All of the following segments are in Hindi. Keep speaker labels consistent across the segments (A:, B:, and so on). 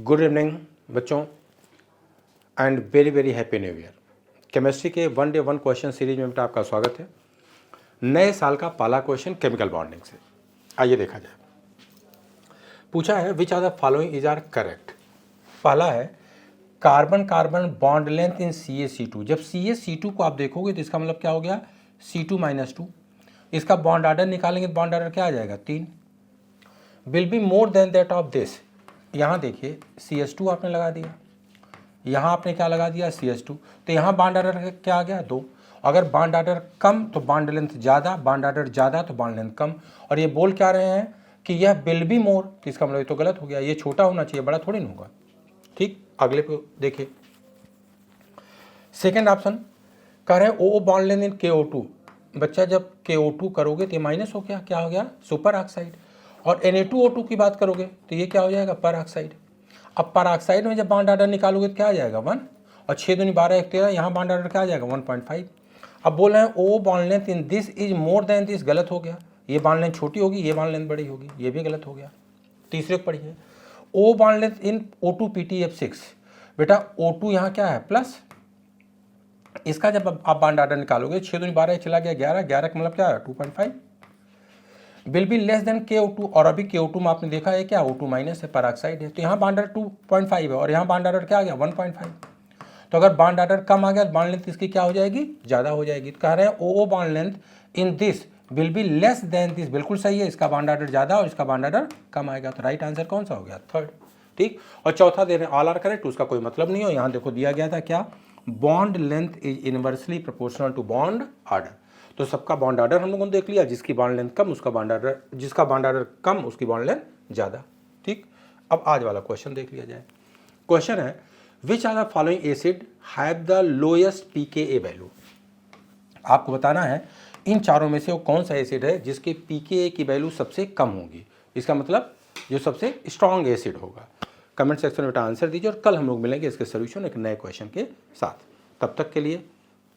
A: गुड इवनिंग बच्चों and very very happy new year. Chemistry के one day one question series में बेटा आपका स्वागत है। नए साल का पहला क्वेश्चन केमिकल बॉन्डिंग से, आइए देखा जाए। पूछा है which are the following is are correct. पहला है carbon carbon bond length in CaC2। जब CaC2 को आप देखोगे तो इसका मतलब क्या हो गया, C2-2। इसका बॉन्ड आर्डर निकालेंगे तो बॉन्ड आर्डर क्या आ जाएगा, 3। Will be more than that of this. यहाँ देखिए CH2 आपने लगा दिया, यहाँ आपने क्या लगा दिया, CH2। तो यहाँ बॉन्ड आर्डर क्या आ गया, 2। अगर बॉन्ड आर्डर कम तो बॉन्ड लेंथ ज़्यादा, बॉन्ड आर्डर ज़्यादा तो बॉन्ड लेंथ कम। और ये बोल क्या रहे हैं कि यह विल बी मोर, तो इसका मतलब ये तो गलत हो गया, ये छोटा होना चाहिए, बड़ा थोड़ी ना होगा। ठीक, अगले पे देखिए। सेकेंड ऑप्शन कह रहे हैं ओ बॉन्ड लेंथ इन KO2। बच्चा जब KO2 करोगे तो ये माइनस हो गया, क्या हो गया, सुपर ऑक्साइड। और Na2O2 की बात करोगे तो ये क्या हो जाएगा, पर ऑक्साइड। अब पर ऑक्साइड में जब बॉन्ड आर्डर निकालोगे तो क्या आ जाएगा, 1। और 6 दूनी 12 1 13, यहाँ बॉन्ड आर्डर क्या आ जाएगा, 1.5। अब बोल रहे हैं ओ bond length in this is more than this, गलत हो गया। ये बॉन्ड लेंथ छोटी होगी, ये बॉन्ड लेंथ बड़ी होगी, ये भी गलत हो गया। तीसरे को पढ़िए, ओ बॉन्ड लेंथ इन O2PTF6। बेटा O2 यहाँ क्या है, प्लस। इसका जब आप बॉन्ड आर्डर निकालोगे 6 दूनी 12 चला गया 11, 11 का मतलब क्या है, 2.5। Will be less then KO2। और अभी KO2 में आपने देखा है क्या, O2 माइनस है, पर ऑक्साइड है, तो यहाँ बॉन्ड आर्डर 2.5 है और यहाँ बॉन्ड आर्डर क्या आ गया, 1.5। तो अगर बॉन्ड आर्डर कम आ गया तो बॉन्ड लेंथ इसकी क्या हो जाएगी, ज़्यादा हो जाएगी। तो कह रहे हैं ओ bond length in this will be less than this, बिल्कुल सही है, इसका बॉन्ड आर्डर ज़्यादा और इसका बॉन्ड आर्डर कम आएगा। तो राइट आंसर कौन सा हो गया, 3rd। ठीक, और चौथा दे रहे हैं ऑल आर करेक्ट, उसका कोई मतलब नहीं हो। यहाँ देखो दिया गया था क्या, bond length is inversely proportional to bond order. तो सबका बॉन्ड आर्डर हम लोगों ने देख लिया, जिसकी बॉन्ड लेंथ कम उसका बॉन्ड आर्डर, जिसका बॉन्ड आर्डर कम उसकी बॉन्ड लेंथ ज़्यादा। ठीक, अब आज वाला क्वेश्चन देख लिया जाए। क्वेश्चन है which are the following acid have the lowest pKa value. आपको बताना है इन चारों में से वो कौन सा एसिड है जिसके pKa की वैल्यू सबसे कम होगी, इसका मतलब जो सबसे स्ट्रॉन्ग एसिड होगा। कमेंट सेक्शन में आंसर दीजिए और कल हम लोग मिलेंगे इसके सोल्यूशन एक नए क्वेश्चन के साथ। तब तक के लिए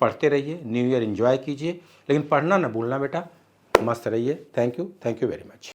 A: पढ़ते रहिए, न्यू ईयर एंजॉय कीजिए, लेकिन पढ़ना ना भूलना बेटा, मस्त रहिए। Thank you very much.